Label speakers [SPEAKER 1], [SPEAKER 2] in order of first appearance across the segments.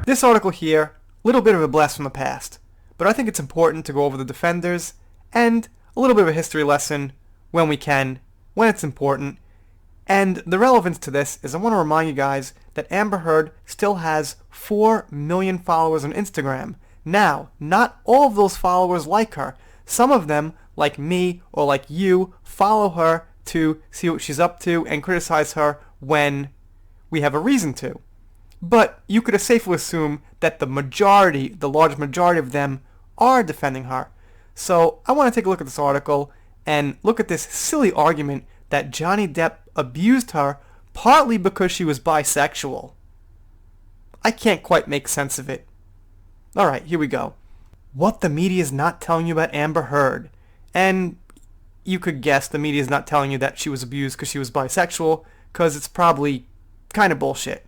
[SPEAKER 1] This article here, a little bit of a blast from the past, but I think it's important to go over the defenders and a little bit of a history lesson when we can, when it's important. And the relevance to this is I want to remind you guys that Amber Heard still has 4 million followers on Instagram. Now, not all of those followers like her. Some of them, like me or like you, follow her to see what she's up to and criticize her when we have a reason to. But you could safely assume that the large majority of them are defending her. So I want to take a look at this article and look at this silly argument that Johnny Depp abused her partly because she was bisexual. I can't quite make sense of it. Alright, here we go. What the media is not telling you about Amber Heard. And you could guess the media is not telling you that she was abused because she was bisexual, because it's probably kind of bullshit.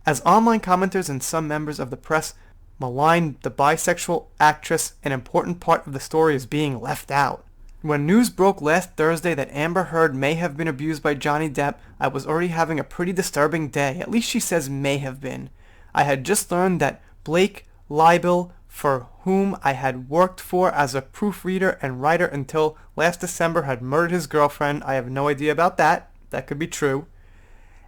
[SPEAKER 1] As online commenters and some members of the press malign the bisexual actress, an important part of the story is being left out. When news broke last Thursday that Amber Heard may have been abused by Johnny Depp, I was already having a pretty disturbing day. At least she says may have been. I had just learned that Blake Leibel, for whom I had worked for as a proofreader and writer until last December, had murdered his girlfriend. I have no idea about that. That could be true.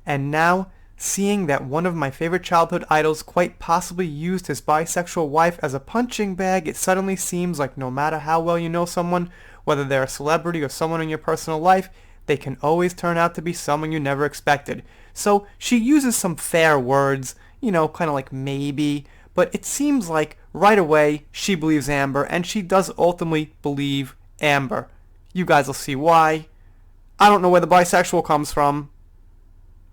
[SPEAKER 1] And now, seeing that one of my favorite childhood idols quite possibly used his bisexual wife as a punching bag, it suddenly seems like no matter how well you know someone, whether they're a celebrity or someone in your personal life, they can always turn out to be someone you never expected. So she uses some fair words, kind of like maybe, but it seems like right away she believes Amber, and she does ultimately believe Amber. You guys will see why. I don't know where the bisexual comes from.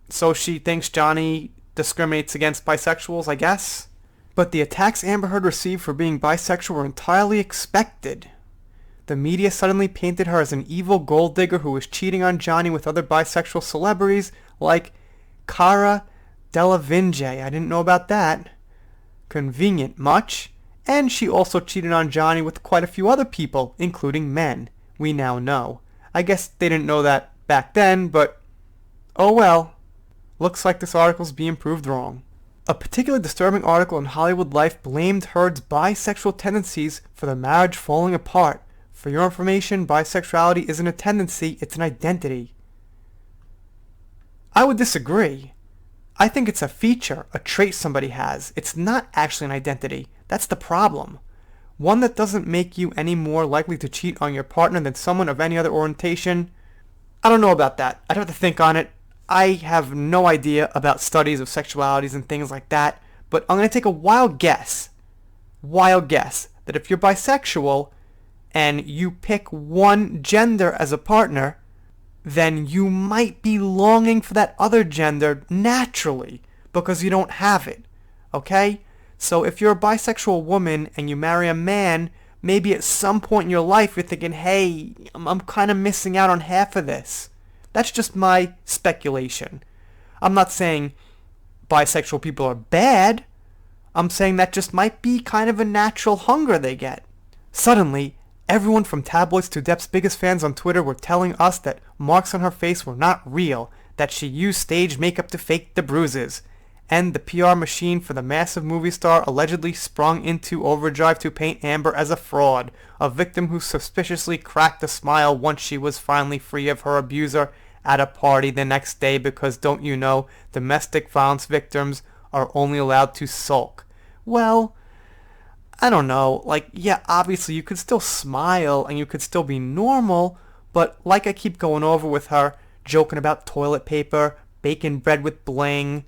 [SPEAKER 1] So she thinks Johnny discriminates against bisexuals, I guess. But the attacks Amber Heard received for being bisexual were entirely expected. The media suddenly painted her as an evil gold digger who was cheating on Johnny with other bisexual celebrities like Cara Delevingne. I didn't know about that. Convenient much. And she also cheated on Johnny with quite a few other people, including men. We now know. I guess they didn't know that back then, but oh well. Looks like this article's being proved wrong. A particularly disturbing article in Hollywood Life blamed Heard's bisexual tendencies for the marriage falling apart. For your information, bisexuality isn't a tendency, it's an identity. I would disagree. I think it's a feature, a trait somebody has. It's not actually an identity. That's the problem. One that doesn't make you any more likely to cheat on your partner than someone of any other orientation. I don't know about that. I'd have to think on it. I have no idea about studies of sexualities and things like that, but I'm going to take a wild guess, that if you're bisexual and you pick one gender as a partner, then you might be longing for that other gender naturally because you don't have it, okay? So if you're a bisexual woman and you marry a man, maybe at some point in your life you're thinking, hey, I'm kind of missing out on half of this. That's just my speculation. I'm not saying bisexual people are bad. I'm saying that just might be kind of a natural hunger they get. Suddenly, everyone from tabloids to Depp's biggest fans on Twitter were telling us that marks on her face were not real, that she used stage makeup to fake the bruises. And the PR machine for the massive movie star allegedly sprung into overdrive to paint Amber as a fraud, a victim who suspiciously cracked a smile once she was finally free of her abuser at a party the next day because, don't you know, domestic violence victims are only allowed to sulk. Well, I don't know, yeah, obviously you could still smile and you could still be normal, but like I keep going over with her, joking about toilet paper, baking bread with bling,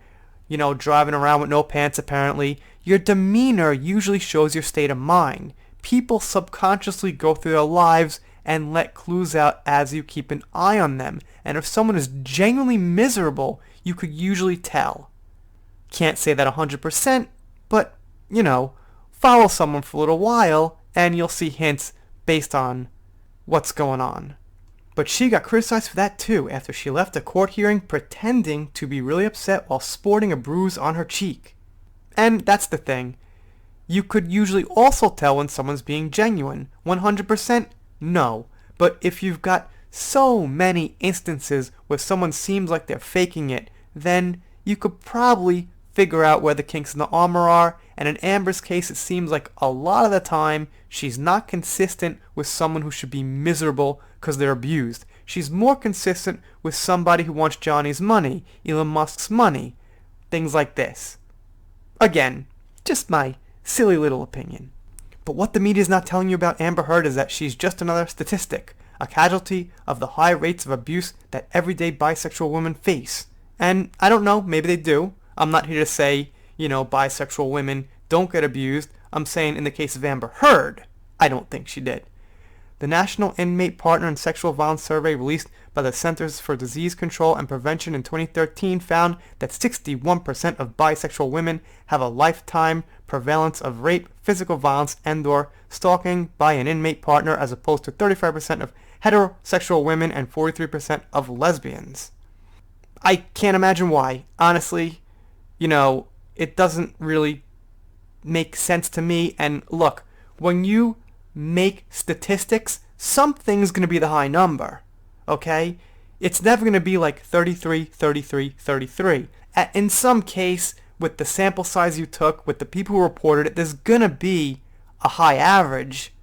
[SPEAKER 1] driving around with no pants apparently, your demeanor usually shows your state of mind. People subconsciously go through their lives and let clues out as you keep an eye on them, and if someone is genuinely miserable, you could usually tell. Can't say that 100%, but, follow someone for a little while, and you'll see hints based on what's going on. But she got criticized for that too after she left a court hearing pretending to be really upset while sporting a bruise on her cheek. And that's the thing. You could usually also tell when someone's being genuine. 100%? No. But if you've got so many instances where someone seems like they're faking it, then you could probably figure out where the kinks in the armor are, And in Amber's case, it seems like a lot of the time she's not consistent with someone who should be miserable because they're abused. She's more consistent with somebody who wants Johnny's money, Elon Musk's money, things like this. Again, just my silly little opinion. But what the media is not telling you about Amber Heard is that she's just another statistic, a casualty of the high rates of abuse that everyday bisexual women face. And I don't know, maybe they do. I'm not here to say, bisexual women don't get abused. I'm saying in the case of Amber Heard, I don't think she did. The National Inmate Partner and Sexual Violence Survey released by the Centers for Disease Control and Prevention in 2013 found that 61% of bisexual women have a lifetime prevalence of rape, physical violence, and/or stalking by an inmate partner, as opposed to 35% of heterosexual women and 43% of lesbians. I can't imagine why. Honestly, it doesn't really make sense to me. And look, when you make statistics, something's going to be the high number, okay? It's never going to be like 33, 33, 33. In some case, with the sample size you took, with the people who reported it, there's going to be a high average.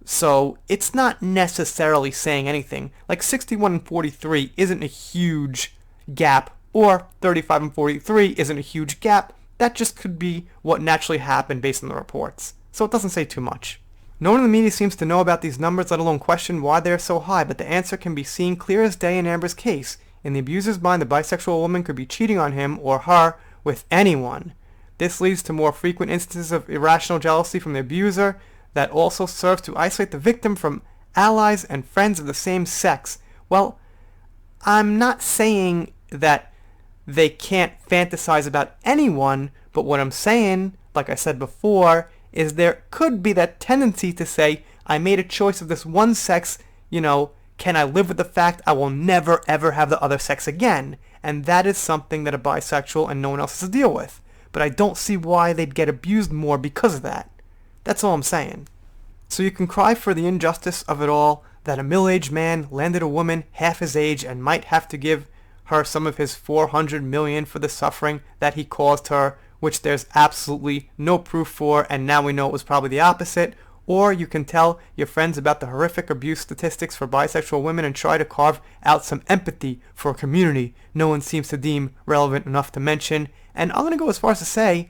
[SPEAKER 1] So it's not necessarily saying anything. Like 61 and 43 isn't a huge gap, or 35 and 43 isn't a huge gap. That just could be what naturally happened based on the reports. So it doesn't say too much. No one in the media seems to know about these numbers, let alone question why they are so high, but the answer can be seen clear as day in Amber's case. In the abuser's mind, the bisexual woman could be cheating on him or her with anyone. This leads to more frequent instances of irrational jealousy from the abuser that also serves to isolate the victim from allies and friends of the same sex. Well, I'm not saying that they can't fantasize about anyone, but what I'm saying, like I said before, is there could be that tendency to say, I made a choice of this one sex, can I live with the fact I will never ever have the other sex again? And that is something that a bisexual and no one else has to deal with. But I don't see why they'd get abused more because of that. That's all I'm saying. So you can cry for the injustice of it all, that a middle-aged man landed a woman half his age and might have to give her some of his $400 million for the suffering that he caused her, which there's absolutely no proof for, and now we know it was probably the opposite. Or you can tell your friends about the horrific abuse statistics for bisexual women and try to carve out some empathy for a community no one seems to deem relevant enough to mention. And I'm going to go as far as to say,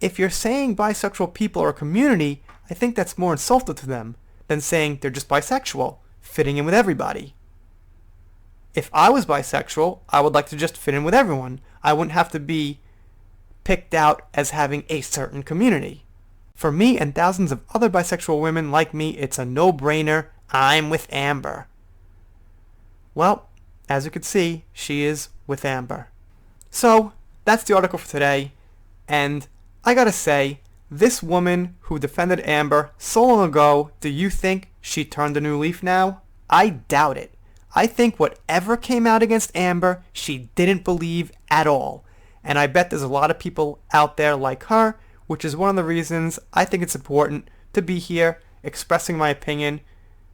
[SPEAKER 1] if you're saying bisexual people are a community, I think that's more insulting to them than saying they're just bisexual, fitting in with everybody. If I was bisexual, I would like to just fit in with everyone. I wouldn't have to be picked out as having a certain community. For me and thousands of other bisexual women like me, it's a no-brainer. I'm with Amber. Well, as you can see, she is with Amber. So, that's the article for today. And I gotta say, this woman who defended Amber so long ago, do you think she turned a new leaf now? I doubt it. I think whatever came out against Amber, she didn't believe at all. And I bet there's a lot of people out there like her, which is one of the reasons I think it's important to be here expressing my opinion,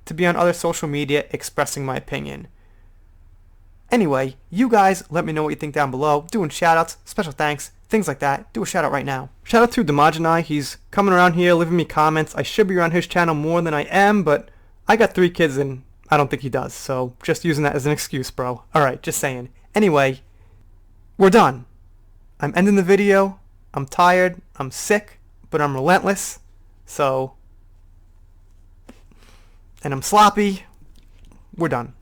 [SPEAKER 1] to be on other social media expressing my opinion. Anyway, you guys let me know what you think down below, doing shoutouts, special thanks, things like that. Do a shout out right now. Shout out to Demajanai, he's coming around here, leaving me comments. I should be on his channel more than I am, but I got 3 kids and I don't think he does, so just using that as an excuse, bro. Alright, just saying. Anyway, we're done. I'm ending the video. I'm tired, I'm sick, but I'm relentless, and I'm sloppy. We're done.